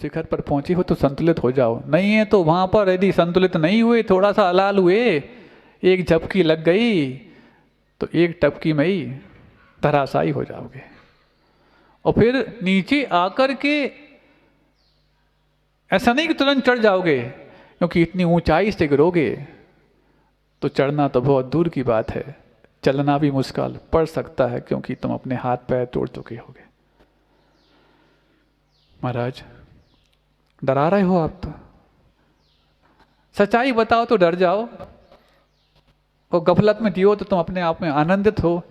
शिखर पर पहुंचे हो तो संतुलित हो जाओ, नहीं है तो वहां पर यदि संतुलित नहीं हुए, थोड़ा सा अलाल हुए, एक झपकी लग गई तो एक टपकी में ही धराशायी हो जाओगे। और फिर नीचे आकर के ऐसा नहीं कि तुरंत चढ़ जाओगे, क्योंकि इतनी ऊंचाई से गिरोगे तो चढ़ना तो बहुत दूर की बात है, चलना भी मुश्किल पड़ सकता है, क्योंकि तुम अपने हाथ पैर तोड़ चुके होगे। महाराज डरा रहे हो आप तो, सच्चाई बताओ तो डर जाओ, और गफलत में जियो तो तुम अपने आप में आनंदित हो।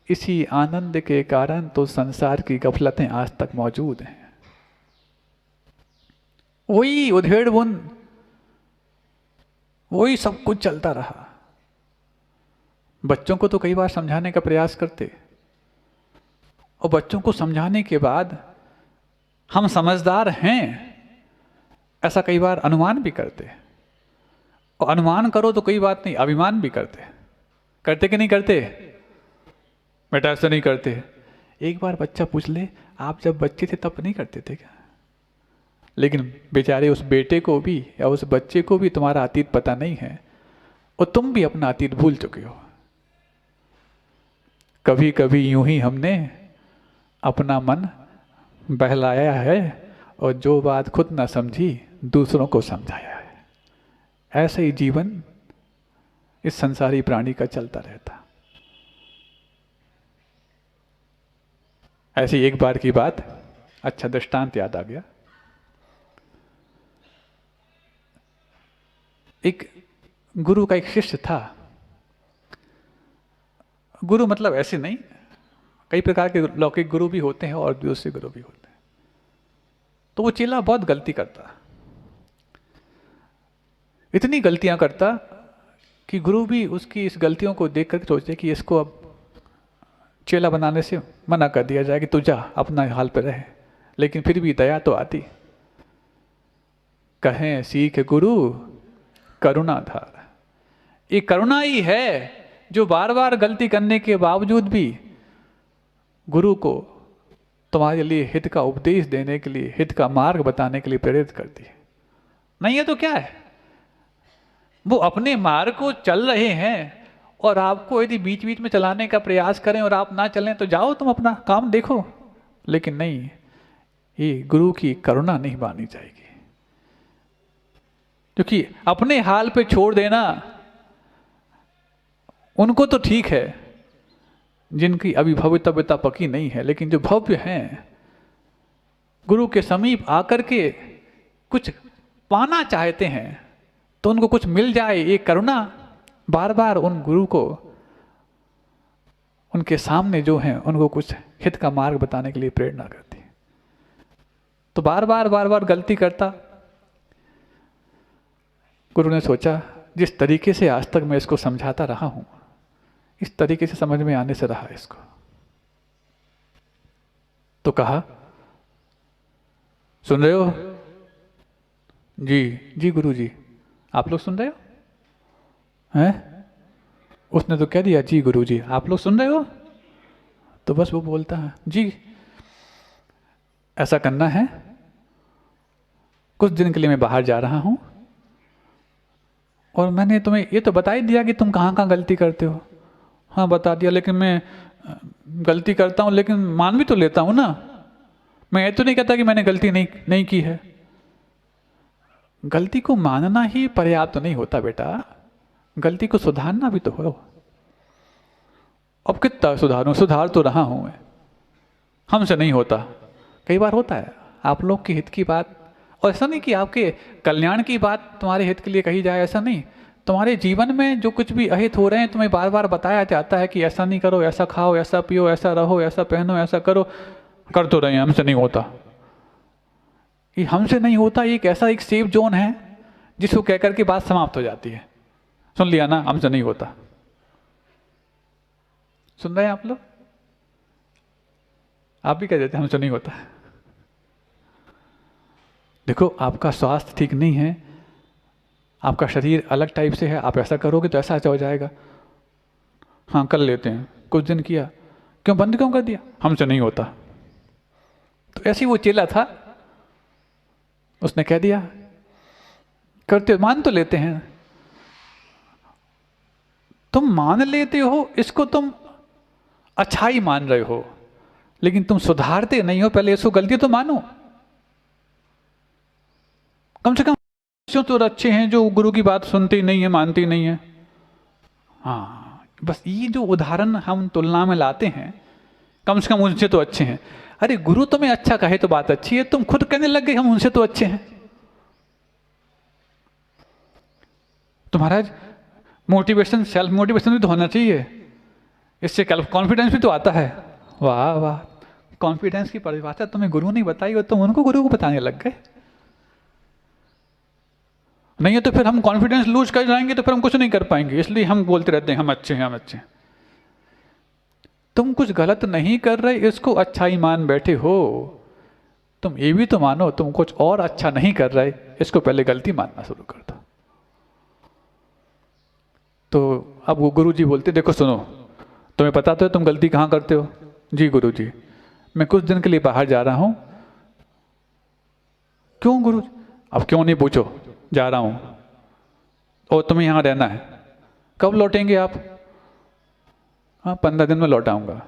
इसी आनंद के कारण तो संसार की गफलतें आज तक मौजूद हैं। वही उधेड़ बुन, वही सब कुछ चलता रहा। बच्चों को तो कई बार समझाने का प्रयास करते, और बच्चों को समझाने के बाद हम समझदार हैं ऐसा कई बार अनुमान भी करते, और अनुमान करो तो कोई बात नहीं, अभिमान भी करते कि नहीं करते? बेटा ऐसा नहीं करते। एक बार बच्चा पूछ ले, आप जब बच्चे थे तब नहीं करते थे क्या? लेकिन बेचारे उस बेटे को भी या उस बच्चे को भी तुम्हारा अतीत पता नहीं है, और तुम भी अपना अतीत भूल चुके हो। कभी कभी यूं ही हमने अपना मन बहलाया है, और जो बात खुद ना समझी दूसरों को समझाया है। ऐसे ही जीवन इस संसारी प्राणी का चलता रहता। ऐसी एक बार की बात, अच्छा दृष्टांत याद आ गया। एक गुरु का एक शिष्य था। गुरु मतलब ऐसे नहीं, कई प्रकार के लौकिक गुरु भी होते हैं और दूसरे गुरु भी होते हैं। तो वो चेला बहुत गलती करता, इतनी गलतियां करता कि गुरु भी उसकी इस गलतियों को देख कर सोचते कि इसको अब चेला बनाने से मना कर दिया जाए कि तू जा अपना हाल पर रहे। लेकिन फिर भी दया तो आती। कहें सीख गुरु करुणाधार। ये करुणा ही है जो बार बार गलती करने के बावजूद भी गुरु को तुम्हारे लिए हित का उपदेश देने के लिए, हित का मार्ग बताने के लिए प्रेरित करती है। नहीं है तो क्या है, वो अपने मार्ग को चल रहे हैं, और आपको यदि बीच बीच में चलाने का प्रयास करें और आप ना चलें तो जाओ तुम अपना काम देखो। लेकिन नहीं, ये गुरु की करुणा नहीं मानी जाएगी। क्योंकि अपने हाल पे छोड़ देना उनको तो ठीक है जिनकी अभी भवितव्यता पकी नहीं है, लेकिन जो भव्य हैं, गुरु के समीप आकर के कुछ पाना चाहते हैं तो उनको कुछ मिल जाए, ये करुणा बार बार उन गुरु को, उनके सामने जो हैं उनको कुछ हित का मार्ग बताने के लिए प्रेरणा करती है। तो बार बार गलती करता। गुरु ने सोचा जिस तरीके से आज तक मैं इसको समझाता रहा हूं, इस तरीके से समझ में आने से रहा इसको। तो कहा, सुन रहे हो? जी गुरु जी, आप लोग सुन रहे हो? हैं? उसने तो कह दिया जी गुरु जी, आप लोग सुन रहे हो? तो बस वो बोलता है जी ऐसा करना है, कुछ दिन के लिए मैं बाहर जा रहा हूं, और मैंने तुम्हें ये तो बता ही दिया कि तुम कहाँ कहाँ गलती करते हो। हाँ बता दिया, लेकिन मैं गलती करता हूँ लेकिन मान भी तो लेता हूँ ना। मैं ये तो नहीं कहता कि मैंने गलती नहीं की है। गलती को मानना ही पर्याप्त तो नहीं होता बेटा, गलती को सुधारना भी तो हो। अब कितना सुधार तो रहा हूं मैं, हमसे नहीं होता। कई बार होता है आप लोग के हित की बात, और ऐसा नहीं कि आपके कल्याण की बात तुम्हारे हित के लिए कही जाए, ऐसा नहीं। तुम्हारे जीवन में जो कुछ भी अहित हो रहे हैं तुम्हें बार बार बताया जाता है कि ऐसा नहीं करो, ऐसा खाओ, ऐसा पियो, ऐसा रहो, ऐसा पहनो, ऐसा करो। कर तो रहे हैं, हमसे नहीं होता। ये हमसे नहीं होता एक ऐसा एक सेफ जोन है जिसको कहकर के बात समाप्त हो जाती है। सुन लिया ना, हमसे नहीं होता। सुन रहे हैं आप लोग? आप भी कह देते हैं हमसे नहीं होता। देखो आपका स्वास्थ्य ठीक नहीं है, आपका शरीर अलग टाइप से है, आप ऐसा करोगे तो ऐसा हो जाएगा। हाँ कर लेते हैं, कुछ दिन किया, क्यों बंद क्यों कर दिया? हमसे नहीं होता। तो ऐसे ही वो चेला था, उसने कह दिया, करते मान तो लेते हैं। तुम मान लेते हो, इसको तुम अच्छाई मान रहे हो, लेकिन तुम सुधारते नहीं हो। पहले इसको गलती तो मानो। कम से कम तो अच्छे हैं जो गुरु की बात सुनते ही नहीं है, मानते ही नहीं है। हाँ, बस ये जो उदाहरण हम तुलना में लाते हैं, कम से कम उनसे तो अच्छे हैं। अरे गुरु तुम्हें अच्छा कहे तो बात अच्छी है, तुम खुद कहने लग गए हम उनसे तो अच्छे हैं। तो महाराज मोटिवेशन, सेल्फ मोटिवेशन भी तो होना चाहिए, इससे कॉन्फिडेंस भी तो आता है। वाह वाह, कॉन्फिडेंस की परिभाषा तुम्हें गुरु नहीं बताई हो, तुम उनको गुरु को बताने लग गए। नहीं है तो फिर हम कॉन्फिडेंस लूज कर जाएंगे, तो फिर हम कुछ नहीं कर पाएंगे। इसलिए हम बोलते रहते हैं हम अच्छे हैं, हम अच्छे हैं। तुम कुछ गलत नहीं कर रहे, इसको अच्छाई मान बैठे हो। तुम ये भी तो मानो तुम कुछ और अच्छा नहीं कर रहे, इसको पहले गलती मानना शुरू कर दो। तो अब वो गुरु जी बोलते, देखो सुनो, तुम्हें पता तो है तुम गलती कहाँ करते हो? जी गुरु जी, मैं कुछ दिन के लिए बाहर जा रहा हूं। क्यों गुरु? अब क्यों नहीं पूछो, जा रहा हूं और तुम्हें यहां रहना है। कब लौटेंगे आप? हाँ 15 दिन में लौट आऊंगा।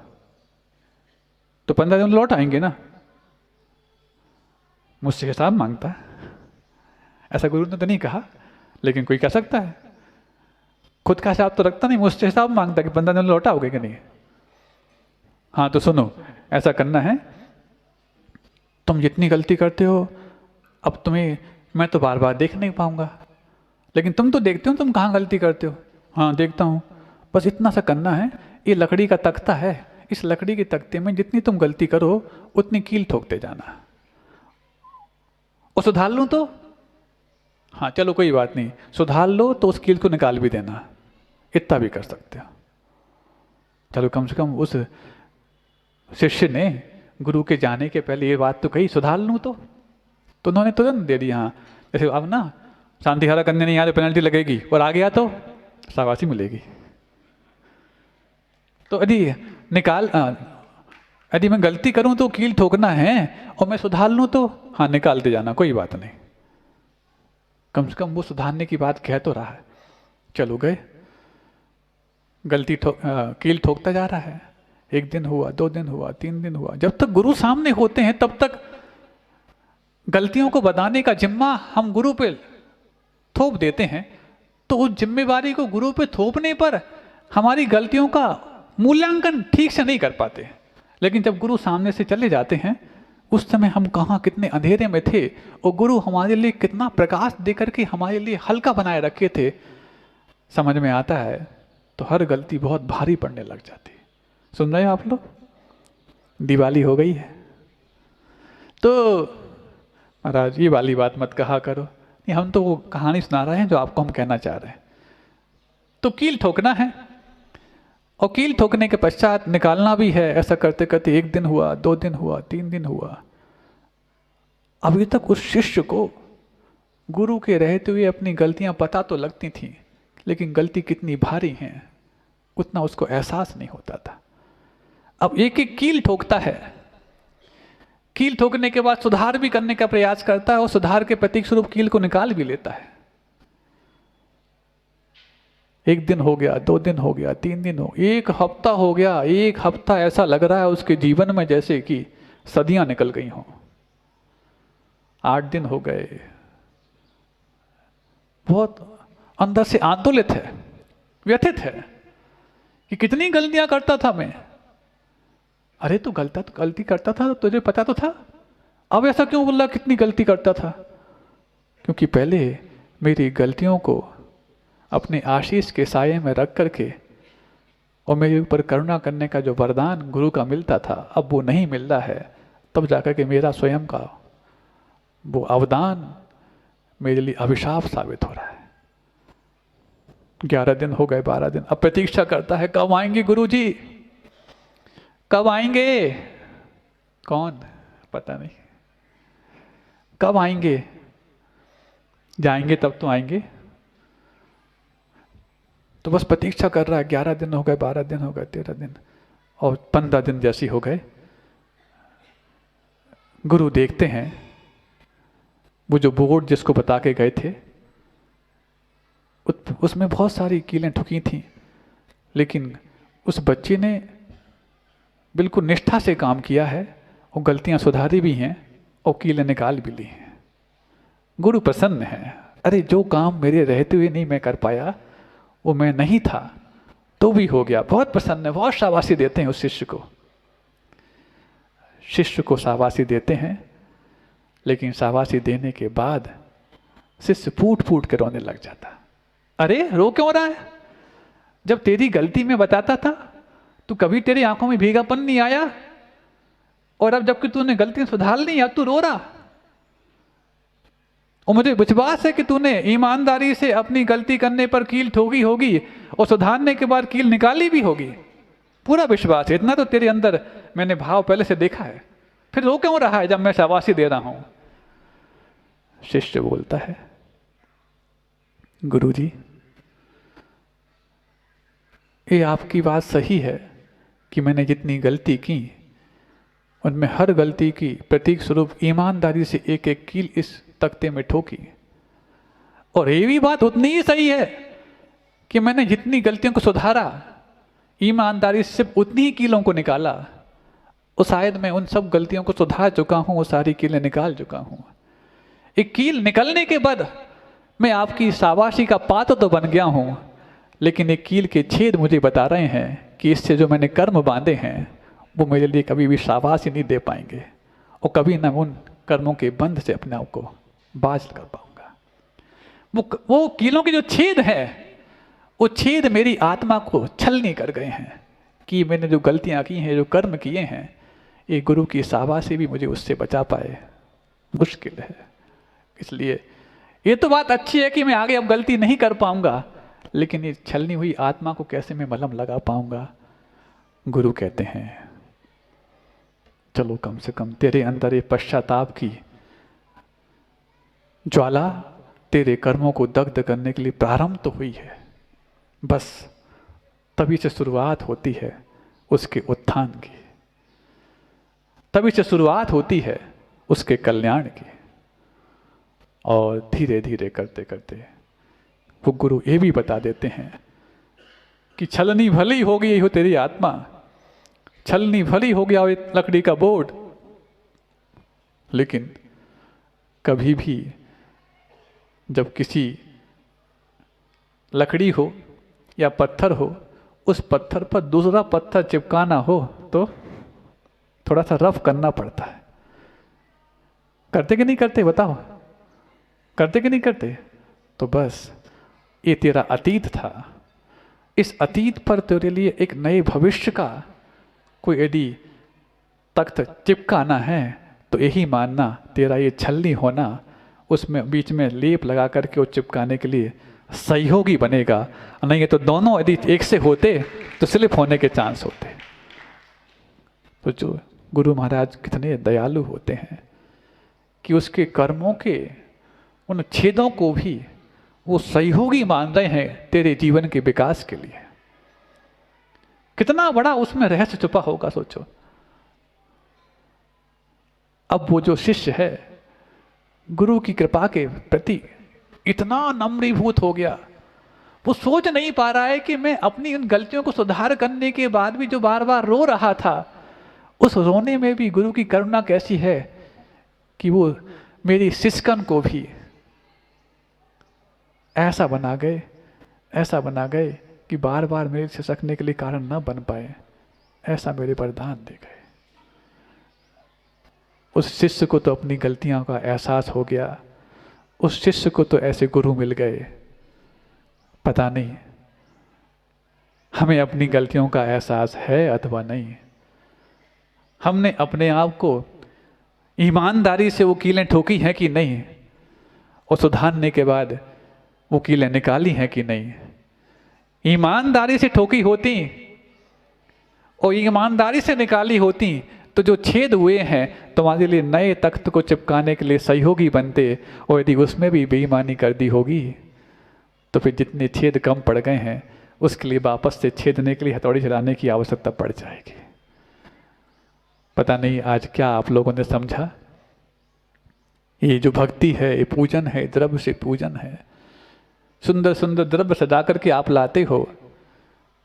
तो 15 दिन में लौट आएंगे ना? मुझसे हिसाब मांगता है। ऐसा गुरु ने तो नहीं कहा, लेकिन कोई कह सकता है। खुद का हिसाब तो रखता नहीं, मुझसे हिसाब मांगता कि 15 दिन में लौट आओगे कि नहीं। हाँ तो सुनो, ऐसा करना है, तुम जितनी गलती करते हो, अब तुम्हें मैं तो बार बार देख नहीं पाऊंगा, लेकिन तुम तो देखते हो तुम कहाँ गलती करते हो। हाँ देखता हूँ। बस इतना सा करना है, ये लकड़ी का तख्ता है, इस लकड़ी के तख्ते में जितनी तुम गलती करो उतनी कील ठोकते जाना। और सुधार लूँ तो? हाँ चलो कोई बात नहीं, सुधार लो तो उस कील को निकाल भी देना, इतना भी कर सकते हो। चलो कम से कम उस शिष्य ने गुरु के जाने के पहले ये बात तो कही, सुधार लूँ तो उन्होंने तुरंत दे दी। हाँ जैसे अब ना शांतिहारा करने नहीं आ रहे पेनल्टी लगेगी, और आ गया तो शाबाशी मिलेगी। तो यदि यदि मैं गलती करूं तो कील ठोकना है, और मैं सुधार लूं तो हाँ निकालते जाना, कोई बात नहीं। कम से कम वो सुधारने की बात कह तो रहा है। चलो गए, कील ठोकता जा रहा है। 1 दिन हुआ, 2 दिन हुआ, 3 दिन हुआ। जब तक गुरु सामने होते हैं तब तक गलतियों को बताने का जिम्मा हम गुरु पे थोप देते हैं। तो उस जिम्मेवारी को गुरु पे थोपने पर हमारी गलतियों का मूल्यांकन ठीक से नहीं कर पाते। लेकिन जब गुरु सामने से चले जाते हैं, उस समय हम कहाँ कितने अंधेरे में थे, और गुरु हमारे लिए कितना प्रकाश देकर के हमारे लिए हल्का बनाए रखे थे, समझ में आता है। तो हर गलती बहुत भारी पड़ने लग जाती। सुन रहे हो आप लोग? दिवाली हो गई है तो महाराज ये वाली बात मत कहा करो। नहीं, हम तो वो कहानी सुना रहे हैं जो आपको हम कहना चाह रहे हैं। तो कील ठोकना है, और कील ठोकने के पश्चात निकालना भी है। ऐसा करते करते 1 दिन हुआ, 2 दिन हुआ, 3 दिन हुआ। अभी तक उस शिष्य को गुरु के रहते हुए अपनी गलतियां पता तो लगती थी, लेकिन गलती कितनी भारी है उतना उसको एहसास नहीं होता था। अब एक एक कील ठोकता है, कील ठोकने के बाद सुधार भी करने का प्रयास करता है, और सुधार के प्रतीक स्वरूप कील को निकाल भी लेता है। 1 दिन हो गया, 2 दिन हो गया, 3 दिन हो, 1 हफ्ता हो गया। 1 हफ्ता ऐसा लग रहा है उसके जीवन में जैसे कि सदियां निकल गई हों। 8 दिन हो गए। बहुत अंदर से आंदोलित है, व्यथित है कि कितनी गलतियां करता था मैं। अरे तू गलती करता था, तुझे पता तो था, अब ऐसा क्यों बोल रहा कितनी गलती करता था? क्योंकि पहले मेरी गलतियों को अपने आशीष के साये में रख करके और मेरे ऊपर करुणा करने का जो वरदान गुरु का मिलता था, अब वो नहीं मिल रहा है। तब जाकर के मेरा स्वयं का वो अवदान मेरे लिए अभिशाप साबित हो रहा है। 11 दिन हो गए, 12 दिन। अब प्रतीक्षा करता है कब आएंगे गुरु जी, कब आएंगे? कौन? पता नहीं कब आएंगे। जाएंगे तब तो आएंगे। तो बस प्रतीक्षा कर रहा है। 11 दिन हो गए, 12 दिन हो गए, 13 दिन और 15 दिन जैसी हो गए। गुरु देखते हैं वो जो बोर्ड जिसको बता के गए थे उसमें बहुत सारी कीलें ठुकी थीं, लेकिन उस बच्चे ने बिल्कुल निष्ठा से काम किया है और गलतियां सुधारी भी हैं और कीलें निकाल भी ली हैं। गुरु प्रसन्न है। अरे जो काम मेरे रहते हुए नहीं मैं कर पाया, वो मैं नहीं था तो भी हो गया। बहुत प्रसन्न है, बहुत शाबाशी देते हैं उस शिष्य को। शिष्य को शाबाशी देते हैं, लेकिन शाबाशी देने के बाद शिष्य फूट फूट के रोने लग जाता। अरे रो क्यों रहा है? जब तेरी गलती में बताता था तो कभी तेरी आंखों में भीगापन नहीं आया, और अब जबकि तूने गलती सुधार ली अब तू रो रहा। और मुझे विश्वास है कि तूने ईमानदारी से अपनी गलती करने पर कील ठोकी होगी और सुधारने के बाद कील निकाली भी होगी। पूरा विश्वास है, इतना तो तेरे अंदर मैंने भाव पहले से देखा है। फिर रो क्यों रहा है जब मैं शाबाशी दे रहा हूं? शिष्य बोलता है, गुरुजी ये आपकी बात सही है कि मैंने जितनी गलती की उनमें हर गलती की प्रतीक स्वरूप ईमानदारी से एक एक कील इस तख्ते में ठोकी। और ये भी बात उतनी ही सही है कि मैंने जितनी गलतियों को सुधारा ईमानदारी से सिर्फ उतनी ही कीलों को निकाला। और शायद मैं उन सब गलतियों को सुधार चुका हूं, वो सारी कीलें निकाल चुका हूं। एक कील निकलने के बाद मैं आपकी शाबाशी का पात्र तो बन गया हूं, लेकिन एक कील के छेद मुझे बता रहे हैं कि इससे जो मैंने कर्म बांधे हैं वो मेरे लिए कभी भी शाबाशी नहीं दे पाएंगे, और कभी ना उन कर्मों के बंध से अपने आप को बाज कर पाऊंगा। वो कीलों के जो छेद है, वो छेद मेरी आत्मा को छलनी कर गए हैं कि मैंने जो गलतियां की हैं, जो कर्म किए हैं, ये गुरु की शाबाशी भी मुझे उससे बचा पाए मुश्किल है। इसलिए ये तो बात अच्छी है कि मैं आगे अब गलती नहीं कर पाऊंगा, लेकिन ये छलनी हुई आत्मा को कैसे मैं मलहम लगा पाऊंगा? गुरु कहते हैं चलो कम से कम तेरे अंदर ये पश्चाताप की ज्वाला तेरे कर्मों को दग्ध करने के लिए प्रारंभ तो हुई है, बस तभी से शुरुआत होती है उसके उत्थान की, तभी से शुरुआत होती है उसके कल्याण की। और धीरे धीरे करते करते वो गुरु ये भी बता देते हैं कि छलनी भली हो गई हो तेरी आत्मा, छलनी भली हो गया एक लकड़ी का बोर्ड, लेकिन कभी भी जब किसी लकड़ी हो या पत्थर हो, उस पत्थर पर दूसरा पत्थर चिपकाना हो तो थोड़ा सा रफ करना पड़ता है। करते कि नहीं करते? बताओ, करते कि नहीं करते? तो बस ये तेरा अतीत था, इस अतीत पर तेरे लिए एक नए भविष्य का कोई यदि तख्त चिपकाना है तो यही मानना तेरा ये छलनी होना उसमें बीच में लेप लगा करके वो चिपकाने के लिए सहयोगी बनेगा। नहीं तो दोनों यदि एक से होते तो स्लिप होने के चांस होते। तो जो गुरु महाराज कितने दयालु होते हैं कि उसके कर्मों के उन छेदों को भी वो सहयोगी मान रहे हैं तेरे जीवन के विकास के लिए। कितना बड़ा उसमें रहस्य छुपा होगा सोचो। अब वो जो शिष्य है गुरु की कृपा के प्रति इतना नम्रीभूत हो गया, वो सोच नहीं पा रहा है कि मैं अपनी उन गलतियों को सुधार करने के बाद भी जो बार बार रो रहा था, उस रोने में भी गुरु की करुणा कैसी है कि वो मेरी सिसकन को भी ऐसा बना गए कि बार बार मेरे सिसकने के लिए कारण न बन पाए, ऐसा मेरे वरदान दे गए। उस शिष्य को तो अपनी गलतियों का एहसास हो गया, उस शिष्य को तो ऐसे गुरु मिल गए। पता नहीं हमें अपनी गलतियों का एहसास है अथवा नहीं। हमने अपने आप को ईमानदारी से वो कीलें ठोकी हैं कि नहीं, और सुधारने के बाद वो कीलें निकाली हैं कि नहीं। ईमानदारी से ठोकी होती और ईमानदारी से निकाली होती तो जो छेद हुए हैं तुम्हारे लिए नए तख्त को चिपकाने के लिए सहयोगी बनते, और यदि उसमें भी बेईमानी कर दी होगी तो फिर जितने छेद कम पड़ गए हैं उसके लिए वापस से छेदने के लिए हथौड़ी चलाने की आवश्यकता पड़ जाएगी। पता नहीं आज क्या आप लोगों ने समझा ये जो भक्ति है, ये पूजन है, द्रव्य से पूजन है। सुंदर सुंदर द्रव्य सजा करके आप लाते हो,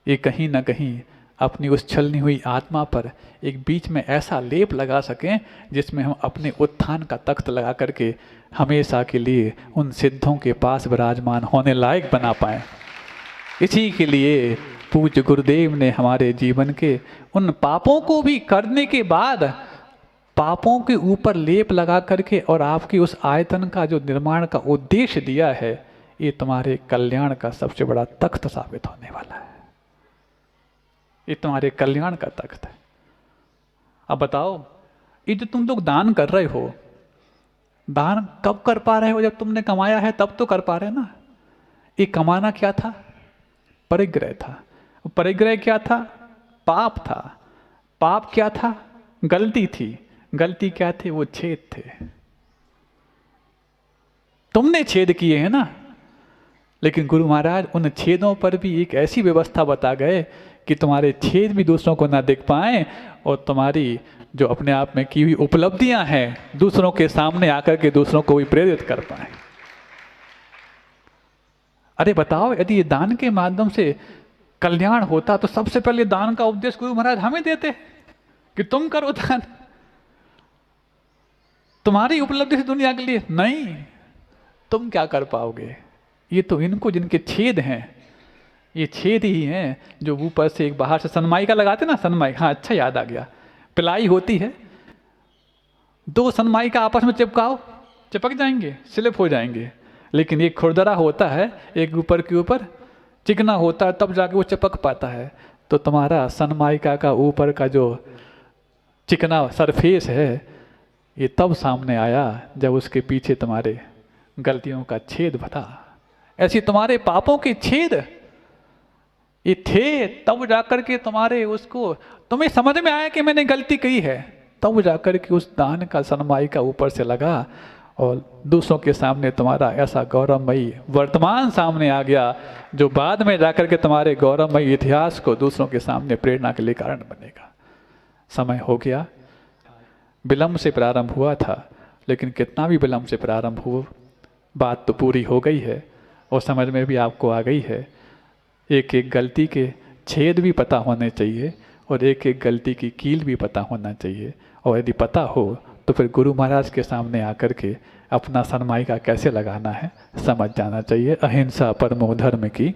ये कहीं ना कहीं अपनी उस छलनी हुई आत्मा पर एक बीच में ऐसा लेप लगा सकें जिसमें हम अपने उत्थान का तख्त लगा करके हमेशा के लिए उन सिद्धों के पास विराजमान होने लायक बना पाएं। इसी के लिए पूज्य गुरुदेव ने हमारे जीवन के उन पापों को भी करने के बाद पापों के ऊपर लेप लगा करके और आपकी उस आयतन का जो निर्माण का उद्देश्य दिया है, ये तुम्हारे कल्याण का सबसे बड़ा तख्त साबित होने वाला है। ये तुम्हारे कल्याण का तख्त है। अब बताओ, ये जो तुम लोग दान कर रहे हो, दान कब कर पा रहे हो? जब तुमने कमाया है तब तो कर पा रहे ना। ये कमाना क्या था? परिग्रह था। परिग्रह क्या था? पाप था। पाप क्या था? गलती थी। गलती क्या थे? वो छेद थे। तुमने छेद किए हैं ना। लेकिन गुरु महाराज उन छेदों पर भी एक ऐसी व्यवस्था बता गए कि तुम्हारे छेद भी दूसरों को ना देख पाए और तुम्हारी जो अपने आप में की हुई उपलब्धियां हैं दूसरों के सामने आकर के दूसरों को भी प्रेरित कर पाए। अरे बताओ, यदि ये दान के माध्यम से कल्याण होता तो सबसे पहले दान का उपदेश गुरु महाराज हमें देते कि तुम करो दान, तुम्हारी उपलब्धि से दुनिया के लिए नहीं। तुम क्या कर पाओगे? ये तो इनको जिनके छेद हैं, ये छेद ही हैं जो ऊपर से एक बाहर से सनमाइका लगाते ना, सनमाइका, हाँ अच्छा याद आ गया, पिलाई होती है, दो सनमाइका आपस में चिपकाओ, चिपक जाएंगे, स्लिप हो जाएंगे। लेकिन एक खुरदरा होता है, एक ऊपर के ऊपर चिकना होता है, तब जाके वो चिपक पाता है। तो तुम्हारा सनमाइका का ऊपर का जो चिकना सरफेस है, ये तब सामने आया जब उसके पीछे तुम्हारे गलतियों का छेद भरा। ऐसे तुम्हारे पापों के छेद ये थे, तब जाकर के तुम्हारे उसको तुम्हें समझ में आया कि मैंने गलती की है, तब जाकर के उस दान का सनमाइका ऊपर से लगा और दूसरों के सामने तुम्हारा ऐसा गौरवमयी वर्तमान सामने आ गया जो बाद में जाकर के तुम्हारे गौरवमयी इतिहास को दूसरों के सामने प्रेरणा के लिए कारण बनेगा। समय हो गया, विलम्ब से प्रारंभ हुआ था, लेकिन कितना भी विलम्ब से प्रारंभ हो, बात तो पूरी हो गई है और समझ में भी आपको आ गई है। एक एक गलती के छेद भी पता होने चाहिए और एक एक गलती की कील भी पता होना चाहिए। और यदि पता हो तो फिर गुरु महाराज के सामने आकर के अपना सनमाइका कैसे लगाना है समझ जाना चाहिए। अहिंसा परमो धर्म की